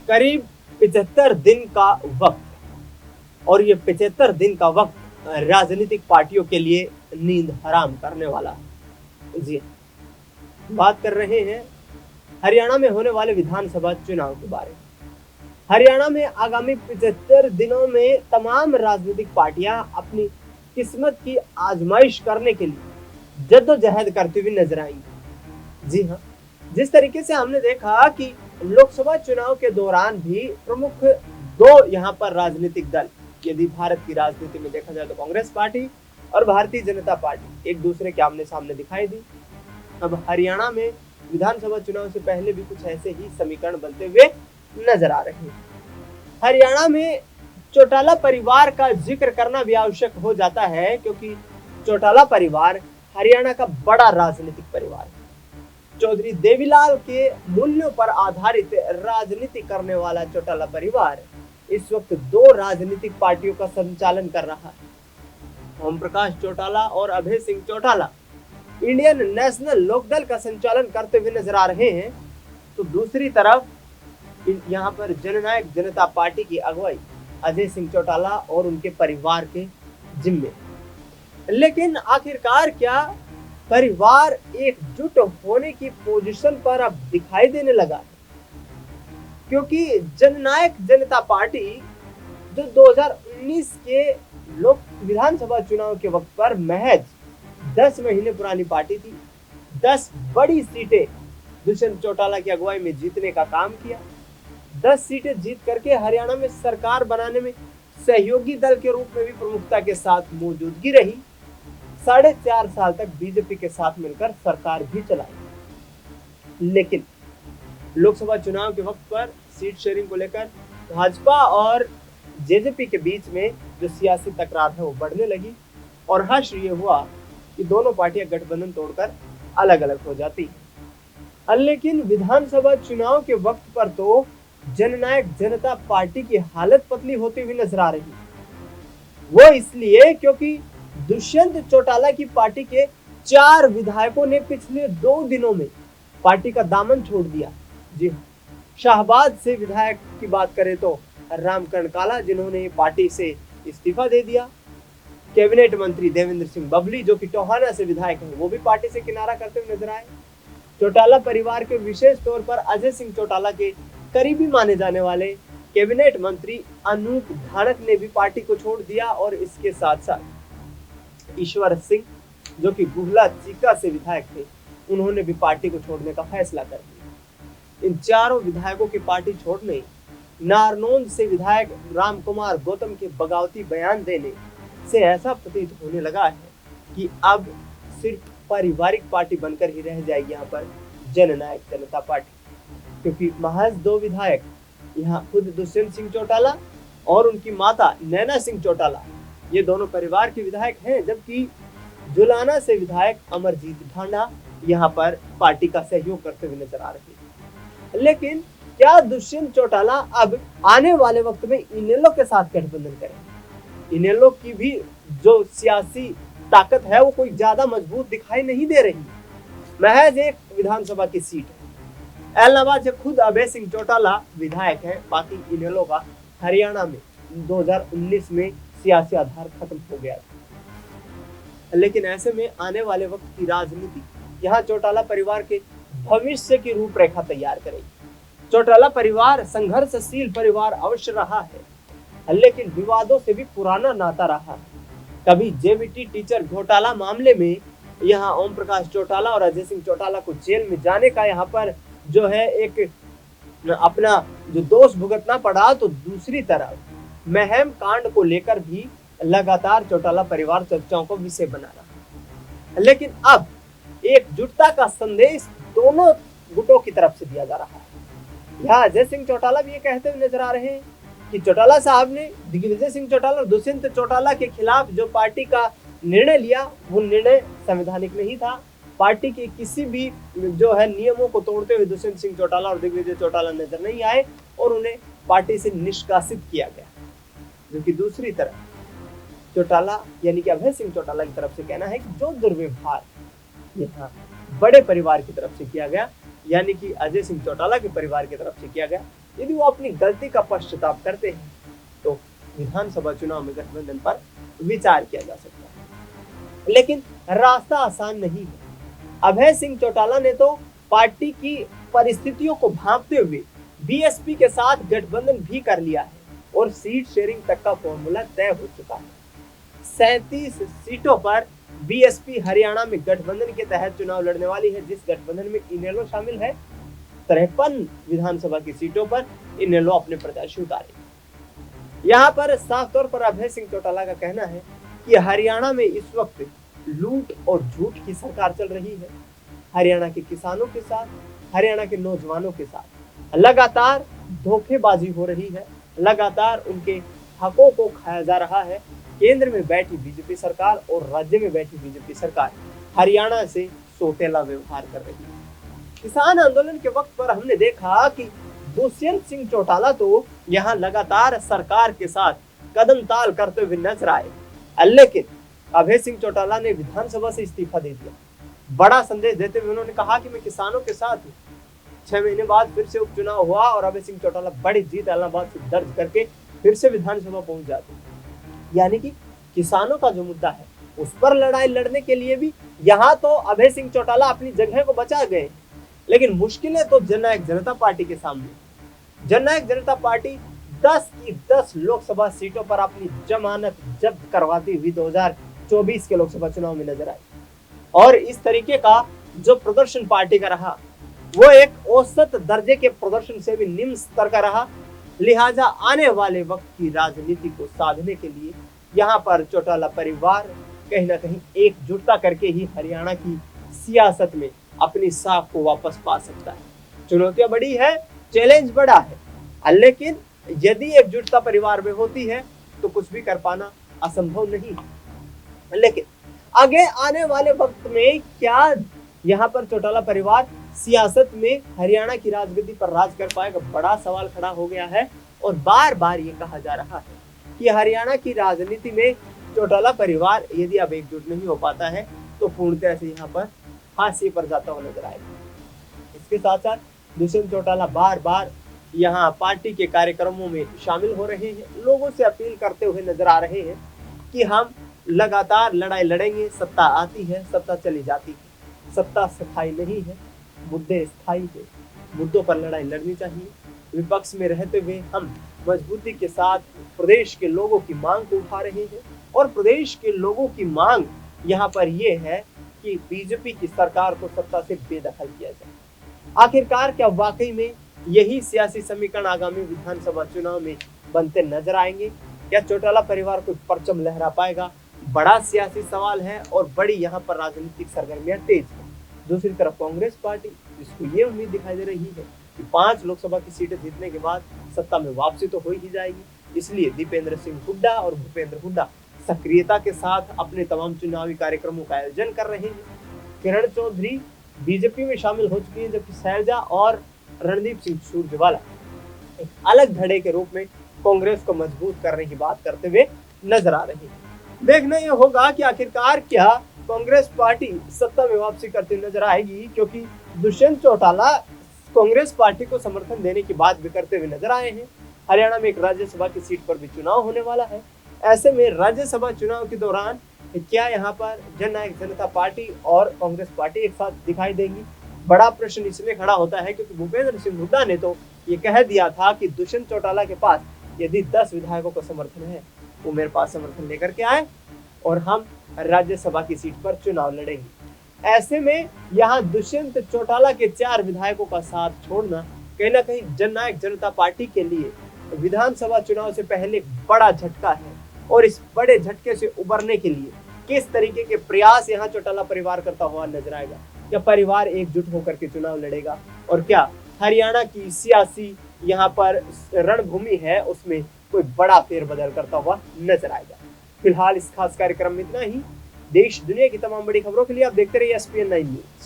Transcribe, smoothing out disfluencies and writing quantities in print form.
करीब 75 दिन का वक्त, और ये 75 दिन का वक्त राजनीतिक पार्टियों के लिए नींद हराम करने वाला है। जी, बात कर रहे हैं हरियाणा में होने वाले विधानसभा चुनाव के बारे में। हरियाणा में आगामी 75 दिनों में तमाम राजनीतिक पार्टियां अपनी किस्मत की आजमाइश करने के लिए जद्दोजहद करती हुई नजर आएंगी। जी हाँ, जिस तरीके से हमने देखा कि लोकसभा चुनाव के दौरान भी प्रमुख दो यहाँ पर राजनीतिक दल, यदि भारत की राजनीति में देखा जाए तो कांग्रेस पार्टी और भारतीय जनता पार्टी, एक दूसरे के आमने सामने दिखाई दी। अब हरियाणा में विधानसभा चुनाव से पहले भी कुछ ऐसे ही समीकरण बनते हुए नजर आ रहे हैं। हरियाणा में चौटाला परिवार का जिक्र करना भी आवश्यक हो जाता है, क्योंकि चौटाला परिवार हरियाणा का बड़ा राजनीतिक परिवार है। चौधरी देवीलाल के मूल्यों पर आधारित राजनीति करने वाला चौटाला परिवार इस वक्त दो राजनीतिक पार्टियों का संचालन कर रहा है। ओम प्रकाश चौटाला और अभय सिंह चौटाला इंडियन नेशनल लोकदल का संचालन करते हुए नजर आ रहे हैं, तो दूसरी तरफ यहाँ पर जननायक जनता पार्टी की अगुवाई अजय सिंह चौटाला और उनके परिवार के जिम्मे। लेकिन आखिरकार क्या परिवार एकजुट होने की पोजीशन पर अब दिखाई देने लगा है? क्योंकि जननायक जनता पार्टी जो 2019 के लोक विधानसभा चुनाव के वक्त पर महज 10 महीने पुरानी पार्टी थी, 10 बड़ी सीटें दुष्यंत चौटाला की अगुवाई में जीतने का काम किया, 10 सीटें जीत करके हरियाणा में सरकार बनाने में सहयोगी दल के रूप में भी प्रमुखता के साथ मौजूदगी रही। 4.5 साल तक बीजेपी के साथ मिलकर सरकार भी चलाई। लेकिन लोकसभा चुनाव के वक्त पर सीट शेयरिंग को लेकर भाजपा और जेजेपी के बीच में जो सियासी तकरार है वो बढ़ने लगी, और हश्र ये हुआ कि दोनों पार्टियां गठबंधन तोड़कर अलग अलग हो जाती। लेकिन विधानसभा चुनाव के वक्त पर तो जननायक जनता पार्टी की हालत पतली होती हुई नजर आ रही। वो इसलिए क्योंकि दुष्यंत चौटाला की पार्टी के 4 विधायकों ने पिछले 2 दिनों में पार्टी का दामन छोड़ दिया। जी, शाहबाद से विधायक की बात करें तो रामकरण काला, जिन्होंने पार्टी से इस्तीफा दे दिया। कैबिनेट मंत्री देवेंद्र सिंह बबली, जो कि टोहाना से विधायक हैं, वो भी पार्टी से किनारा करते हुए नजर आए। चौटाला परिवार के विशेष तौर पर अजय सिंह चौटाला के करीबी माने जाने वाले कैबिनेट मंत्री अनूप धानक ने भी पार्टी को छोड़ दिया, और इसके साथ साथ ईश्वर सिंह, जो कि गुहला चीका से विधायक थे, उन्होंने भी पार्टी को छोड़ने का फैसला कर लिया। इन चारों विधायकों की पार्टी छोड़ने, नारनौंद से विधायक राम कुमार गौतम के बगावती बयान देने से ऐसा प्रतीत होने लगा है कि अब सिर्फ पारिवारिक पार्टी बनकर ही रह जाएगी यहाँ पर जननायक जनता पार्टी, क्योंकि महज 2 विधायक यहाँ खुद दुष्यंत सिंह चौटाला और उनकी माता नैना सिंह चौटाला, ये दोनों परिवार के विधायक हैं, जबकि जुलाना से विधायक अमरजीत ढांडा यहाँ पर पार्टी का सहयोग करते हुए नजर आ रहे हैं। लेकिन क्या दुष्यंत चौटाला अब आने वाले वक्त में इनेलो के साथ गठबंधन करेंगे? इनेलो की भी जो सियासी ताकत है वो कोई ज्यादा मजबूत दिखाई नहीं दे रही। महज एक विधानसभा की सीट है। एलनाबाद से खुद अभय सिंह चौटाला विधायक है, बाकी इनेलो का हरियाणा में 2019 में सियासी आधार खत्म हो गया था। लेकिन ऐसे में आने वाले वक्त की राजनीति यहाँ चौटाला परिवार के भविष्य की रूपरेखा तैयार करेगी। चौटाला परिवार संघर्षशील परिवार अवश्य रहा है, लेकिन विवादों से भी पुराना नाता रहा है। कभी जेबीटी टीचर घोटाला मामले में यहाँ ओम प्रकाश चौटाला और अजय सिंह चौटाला को जेल में जाने का यहाँ पर जो है एक अपना जो दोष भुगतना पड़ा, तो दूसरी तरफ महम कांड को लेकर भी लगातार चौटाला परिवार चर्चाओं को विषय बना रहा है। लेकिन अब एकजुटता का संदेश दोनों गुटों की तरफ से दिया जा रहा है। यहाँ अजय सिंह चौटाला भी ये कहते हुए नजर आ रहे हैं कि चौटाला साहब ने दिग्विजय सिंह चौटाला और दुष्यंत चौटाला के खिलाफ जो पार्टी का निर्णय लिया, वो निर्णय संवैधानिक नहीं था। पार्टी के किसी भी जो है नियमों को तोड़ते हुए दुष्यंत सिंह चौटाला और दिग्विजय चौटाला नजर नहीं आए और उन्हें पार्टी से निष्कासित किया गया। जबकि दूसरी तरफ चौटाला यानी कि अभय सिंह चौटाला की तरफ से कहना है कि जो दुर्व्यवहार यहाँ बड़े परिवार की तरफ से किया गया, यानी कि अजय सिंह चौटाला के परिवार की तरफ से किया गया, यदि वो अपनी गलती का पश्चाताप करते हैं तो विधानसभा चुनाव में गठबंधन पर विचार किया जा सकता है। लेकिन रास्ता आसान नहीं है। अभय सिंह चौटाला ने तो पार्टी की परिस्थितियों को भांपते हुए बीएसपी के साथ गठबंधन भी कर लिया है और सीट शेयरिंग तक का फॉर्मूला तय हो चुका है। 37 सीटों पर बीएसपी हरियाणा में गठबंधन के तहत चुनाव लड़ने वाली है, जिस गठबंधन में इनेलो शामिल है। 53 विधानसभा की सीटों पर इनेलो अपने प्रत्याशी उतारे। यहाँ पर साफ तौर पर अभय सिंह चौटाला का कहना है कि हरियाणा में इस वक्त लूट और झूठ की सरकार चल रही है। हरियाणा के किसानों के साथ, हरियाणा के नौजवानों के साथ लगातार धोखेबाजी हो रही है, लगातार उनके हकों को खाया जा रहा है। केंद्र में बैठी बीजेपी सरकार और राज्य में बैठी बीजेपी सरकार हरियाणा से सौतेला व्यवहार कर रही है। किसान आंदोलन के वक्त पर हमने देखा कि दुष्यंत सिंह चौटाला तो यहाँ लगातार सरकार के साथ कदम ताल करते हुए नजर आए, लेकिन अभय सिंह चौटाला ने विधानसभा से इस्तीफा दे दिया। बड़ा संदेश देते हुए उन्होंने कहा कि मैं किसानों के साथ हूँ। 6 महीने बाद फिर से उपचुनाव हुआ और अभय सिंह चौटाला बड़ी जीत इलाहाबाद से दर्ज करके फिर से विधानसभा पहुंच जाते। यानी कि किसानों का जो मुद्दा है उस पर लड़ाई लड़ने के लिए भी यहाँ तो अभय सिंह चौटाला अपनी जगह को बचा गए, लेकिन मुश्किलें तो जननायक जनता पार्टी के सामने। जननायक जनता पार्टी 10 की 10 लोकसभा सीटों पर अपनी जमानत जब्त करवाती हुई 2024 के लोकसभा चुनाव में नजर आई और इस तरीके का जो प्रदर्शन पार्टी का रहा वो एक औसत दर्जे के प्रदर्शन से भी निम्न स्तर का रहा। लिहाजा आने वाले वक्त की राजनीति को साधने के लिए यहाँ पर चौटाला परिवार कहीं ना कहीं एकजुटता करके ही हरियाणा की सियासत में अपनी साख को वापस पा सकता है। चुनौतियां बड़ी है, चैलेंज बड़ा है, लेकिन यदि एकजुटता परिवार में होती है तो कुछ भी कर पाना असंभव नहीं है। लेकिन आगे आने वाले वक्त में क्या यहाँ पर चौटाला परिवार सियासत में हरियाणा की राजगद्दी पर राज कर पाएगा, बड़ा सवाल खड़ा हो गया है। और बार बार ये कहा जा रहा है कि हरियाणा की राजनीति में चौटाला परिवार यदि अब एकजुट नहीं हो पाता है तो पूर्णतः से यहाँ पर फांसी पर जाता हुआ नजर आएगा। इसके साथ साथ दुष्यंत चौटाला बार बार यहाँ पार्टी के कार्यक्रमों में शामिल हो रहे हैं, लोगों से अपील करते हुए नजर आ रहे हैं कि हम लगातार लड़ाई लड़ेंगे। सत्ता आती है, सत्ता चली जाती है, सत्ता स्थायी नहीं है, मुद्दे स्थायी है, मुद्दों पर लड़ाई लड़नी चाहिए। विपक्ष में रहते हुए हम मजबूती के साथ प्रदेश के लोगों की मांग को उठा रहे हैं और प्रदेश के लोगों की मांग यहाँ पर यह है कि बीजेपी की सरकार को सत्ता से बेदखल किया जाए। आखिरकार क्या वाकई में यही सियासी समीकरण आगामी विधानसभा चुनाव में बनते नजर आएंगे? क्या चौटाला परिवार कोई परचम लहरा पाएगा? बड़ा सियासी सवाल है और बड़ी यहाँ पर राजनीतिक सरगर्मियां तेज है। दूसरी तरफ कांग्रेस पार्टी, जिसको ये उम्मीद दिखाई दे रही है कि 5 लोकसभा की सीटें जीतने के बाद सत्ता में वापसी तो हो ही जाएगी, इसलिए दीपेंद्र सिंह हुड्डा और भूपेंद्र हुड्डा सक्रियता के साथ अपने तमाम चुनावी कार्यक्रमों का आयोजन कर रहे हैं। किरण चौधरी बीजेपी में शामिल हो चुकी है, जबकि शैलजा और रणदीप सिंह सुरजेवाला एक अलग धड़े के रूप में कांग्रेस को मजबूत करने की बात करते हुए नजर आ रही है। देखना यह होगा कि आखिरकार क्या कांग्रेस पार्टी सत्ता में वापसी करती नजर आएगी, क्योंकि दुष्यंत चौटाला कांग्रेस पार्टी को समर्थन देने की बात भी करते हुए नजर आए हैं। हरियाणा में एक राज्यसभा की सीट पर भी चुनाव होने वाला है। ऐसे में राज्यसभा चुनाव के दौरान क्या यहाँ पर जननायक जनता पार्टी और कांग्रेस पार्टी एक साथ दिखाई देंगी? बड़ा प्रश्न इसलिए खड़ा होता है क्योंकि भूपेंद्र सिंह हुड्डा ने तो ये कह दिया था कि दुष्यंत चौटाला के पास यदि 10 विधायकों का समर्थन है वो मेरे पास समर्थन लेकर के आए और हम राज्यसभा की सीट पर चुनाव लड़ेंगे। ऐसे में यहाँ दुष्यंत चौटाला के 4 विधायकों का साथ छोड़ना कहीं ना कहीं जननायक जनता पार्टी के लिए विधानसभा चुनाव से पहले बड़ा झटका है और इस बड़े झटके से उबरने के लिए किस तरीके के प्रयास यहाँ चौटाला परिवार करता हुआ नजर आएगा? क्या परिवार एकजुट होकर के चुनाव लड़ेगा और क्या हरियाणा की सियासी यहाँ पर रणभूमि है उसमें कोई बड़ा फेरबदल करता हुआ नजर आएगा? फिलहाल इस खास कार्यक्रम में इतना ही। देश दुनिया की तमाम बड़ी खबरों के लिए आप देखते रहिए SPN 9 न्यूज।